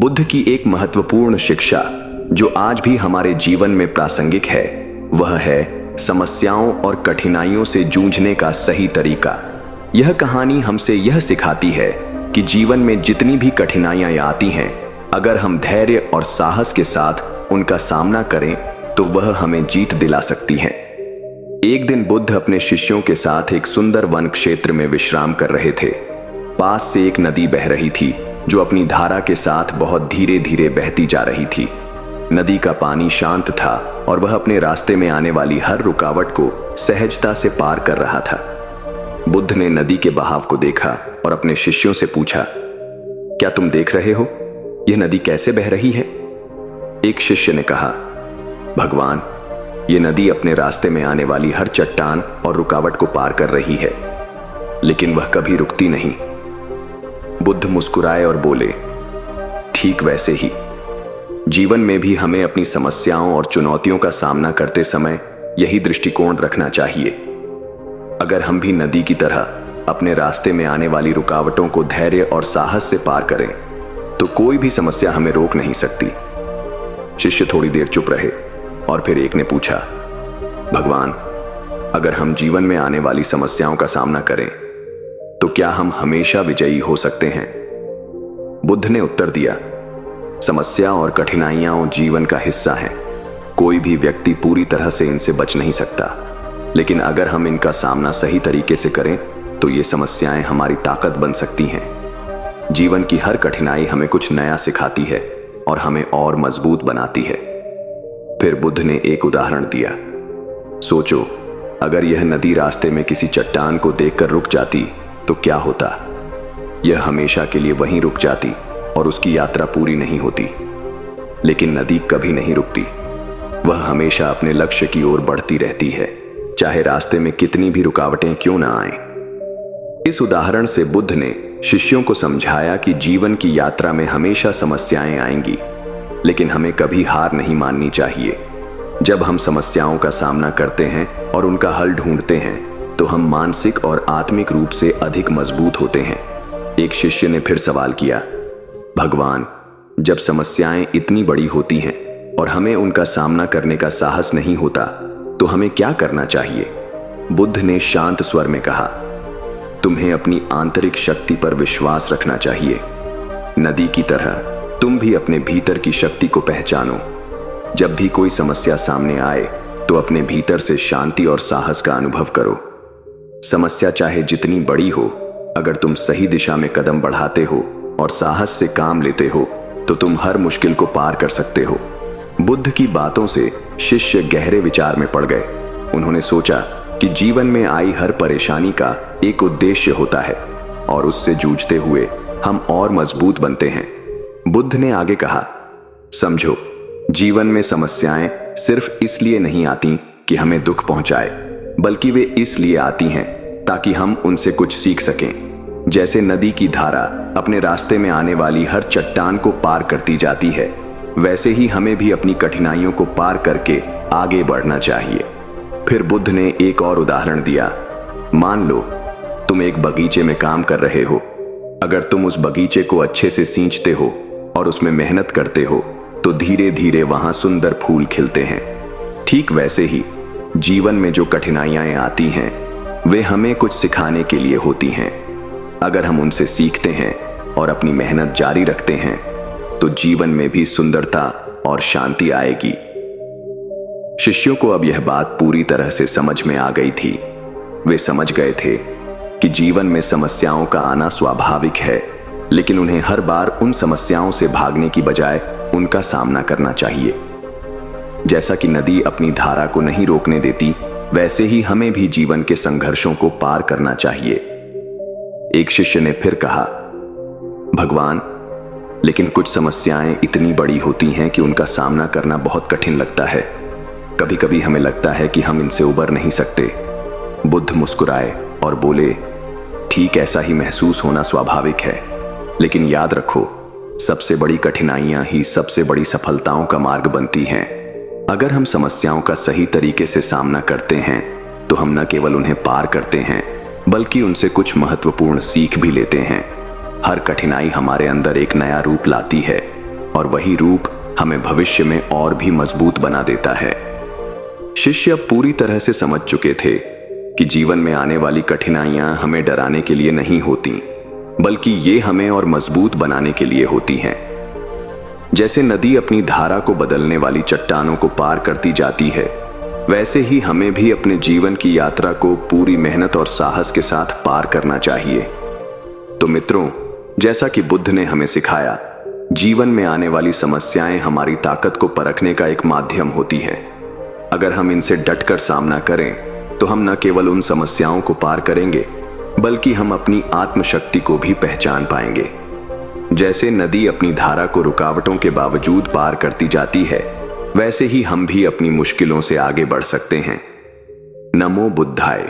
बुद्ध की एक महत्वपूर्ण शिक्षा जो आज भी हमारे जीवन में प्रासंगिक है, वह है समस्याओं और कठिनाइयों से जूझने का सही तरीका। यह कहानी हमसे यह सिखाती है कि जीवन में जितनी भी कठिनाइयां आती हैं, अगर हम धैर्य और साहस के साथ उनका सामना करें तो वह हमें जीत दिला सकती हैं। एक दिन बुद्ध अपने शिष्यों के साथ एक सुंदर वन क्षेत्र में विश्राम कर रहे थे। पास से एक नदी बह रही थी जो अपनी धारा के साथ बहुत धीरे धीरे बहती जा रही थी। नदी का पानी शांत था और वह अपने रास्ते में आने वाली हर रुकावट को सहजता से पार कर रहा था। बुद्ध ने नदी के बहाव को देखा और अपने शिष्यों से पूछा, क्या तुम देख रहे हो यह नदी कैसे बह रही है? एक शिष्य ने कहा, भगवान, ये नदी अपने रास्ते में आने वाली हर चट्टान और रुकावट को पार कर रही है, लेकिन वह कभी रुकती नहीं। बुद्ध मुस्कुराए और बोले, ठीक वैसे ही जीवन में भी हमें अपनी समस्याओं और चुनौतियों का सामना करते समय यही दृष्टिकोण रखना चाहिए। अगर हम भी नदी की तरह अपने रास्ते में आने वाली रुकावटों को धैर्य और साहस से पार करें तो कोई भी समस्या हमें रोक नहीं सकती। शिष्य थोड़ी देर चुप रहे और फिर एक ने पूछा, भगवान, अगर हम जीवन में आने वाली समस्याओं का सामना करें तो क्या हम हमेशा विजयी हो सकते हैं? बुद्ध ने उत्तर दिया, समस्या और कठिनाइयां जीवन का हिस्सा हैं। कोई भी व्यक्ति पूरी तरह से इनसे बच नहीं सकता, लेकिन अगर हम इनका सामना सही तरीके से करें तो ये समस्याएं हमारी ताकत बन सकती हैं। जीवन की हर कठिनाई हमें कुछ नया सिखाती है और हमें और मजबूत बनाती है। फिर बुद्ध ने एक उदाहरण दिया। सोचो, अगर यह नदी रास्ते में किसी चट्टान को देखकर रुक जाती तो क्या होता? यह हमेशा के लिए वहीं रुक जाती और उसकी यात्रा पूरी नहीं होती। लेकिन नदी कभी नहीं रुकती, वह हमेशा अपने लक्ष्य की ओर बढ़ती रहती है, चाहे रास्ते में कितनी भी रुकावटें क्यों ना आएं। इस उदाहरण से बुद्ध ने शिष्यों को समझाया कि जीवन की यात्रा में हमेशा समस्याएं आएंगी, लेकिन हमें कभी हार नहीं माननी चाहिए। जब हम समस्याओं का सामना करते हैं और उनका हल ढूंढते हैं तो हम मानसिक और आत्मिक रूप से अधिक मजबूत होते हैं। एक शिष्य ने फिर सवाल किया, भगवान, जब समस्याएं इतनी बड़ी होती हैं और हमें उनका सामना करने का साहस नहीं होता तो हमें क्या करना चाहिए? बुद्ध ने शांत स्वर में कहा, तुम्हें अपनी आंतरिक शक्ति पर विश्वास रखना चाहिए। नदी की तरह तुम भी अपने भीतर की शक्ति को पहचानो। जब भी कोई समस्या सामने आए तो अपने भीतर से शांति और साहस का अनुभव करो। समस्या चाहे जितनी बड़ी हो, अगर तुम सही दिशा में कदम बढ़ाते हो और साहस से काम लेते हो तो तुम हर मुश्किल को पार कर सकते हो। बुद्ध की बातों से शिष्य गहरे विचार में पड़ गए। उन्होंने सोचा कि जीवन में आई हर परेशानी का एक उद्देश्य होता है और उससे जूझते हुए हम और मजबूत बनते हैं। बुद्ध ने आगे कहा, समझो, जीवन में समस्याएं सिर्फ इसलिए नहीं आती कि हमें दुख पहुंचाए, बल्कि वे इसलिए आती हैं ताकि हम उनसे कुछ सीख सकें। जैसे नदी की धारा अपने रास्ते में आने वाली हर चट्टान को पार करती जाती है, वैसे ही हमें भी अपनी कठिनाइयों को पार करके आगे बढ़ना चाहिए। फिर बुद्ध ने एक और उदाहरण दिया। मान लो तुम एक बगीचे में काम कर रहे हो। अगर तुम उस बगीचे को अच्छे से सींचते हो और उसमें मेहनत करते हो तो धीरे धीरे वहां सुंदर फूल खिलते हैं। ठीक वैसे ही जीवन में जो कठिनाइयां आती हैं वे हमें कुछ सिखाने के लिए होती हैं। अगर हम उनसे सीखते हैं और अपनी मेहनत जारी रखते हैं तो जीवन में भी सुंदरता और शांति आएगी। शिष्यों को अब यह बात पूरी तरह से समझ में आ गई थी। वे समझ गए थे कि जीवन में समस्याओं का आना स्वाभाविक है, लेकिन उन्हें हर बार उन समस्याओं से भागने की बजाय उनका सामना करना चाहिए। जैसा कि नदी अपनी धारा को नहीं रोकने देती, वैसे ही हमें भी जीवन के संघर्षों को पार करना चाहिए। एक शिष्य ने फिर कहा, भगवान, लेकिन कुछ समस्याएं इतनी बड़ी होती हैं कि उनका सामना करना बहुत कठिन लगता है। कभी कभी हमें लगता है कि हम इनसे उबर नहीं सकते। बुद्ध मुस्कुराए और बोले, ठीक ऐसा ही महसूस होना स्वाभाविक है, लेकिन याद रखो, सबसे बड़ी कठिनाइयां ही सबसे बड़ी सफलताओं का मार्ग बनती हैं। अगर हम समस्याओं का सही तरीके से सामना करते हैं तो हम न केवल उन्हें पार करते हैं, बल्कि उनसे कुछ महत्वपूर्ण सीख भी लेते हैं। हर कठिनाई हमारे अंदर एक नया रूप लाती है और वही रूप हमें भविष्य में और भी मजबूत बना देता है। शिष्य अब पूरी तरह से समझ चुके थे कि जीवन में आने वाली कठिनाइयां हमें डराने के लिए नहीं होती, बल्कि ये हमें और मजबूत बनाने के लिए होती हैं। जैसे नदी अपनी धारा को बदलने वाली चट्टानों को पार करती जाती है, वैसे ही हमें भी अपने जीवन की यात्रा को पूरी मेहनत और साहस के साथ पार करना चाहिए। तो मित्रों, जैसा कि बुद्ध ने हमें सिखाया, जीवन में आने वाली समस्याएं हमारी ताकत को परखने का एक माध्यम होती हैं। अगर हम इनसे डटकर सामना करें तो हम न केवल उन समस्याओं को पार करेंगे, बल्कि हम अपनी आत्मशक्ति को भी पहचान पाएंगे। जैसे नदी अपनी धारा को रुकावटों के बावजूद पार करती जाती है, वैसे ही हम भी अपनी मुश्किलों से आगे बढ़ सकते हैं। नमो बुद्धाय।